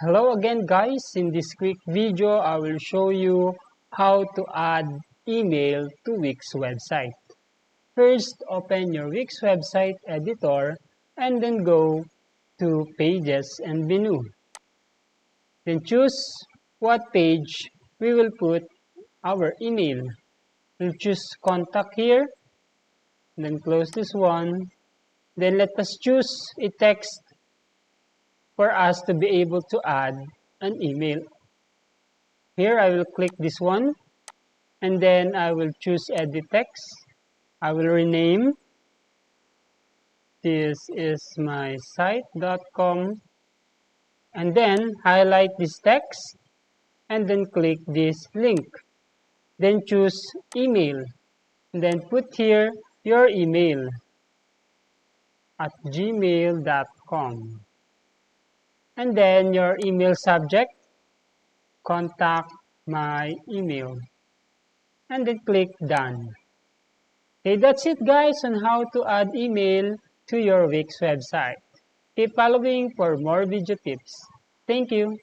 Hello again guys, in this quick video I will show you how to add email to Wix website. First, open your Wix website editor and then go to Pages and Menu. Then choose what page we will put our email. We'll choose Contact here, then close this one. Then let us choose a text for us to be able to add an email. Here I will click this one and then I will choose edit text. I will rename this is my site.com and then highlight this text and then click this link. Then choose email and then put here your email at gmail.com and then your email subject, contact my email, and then click done. Okay, that's it guys on how to add email to your Wix website. Keep following for more video tips. Thank you.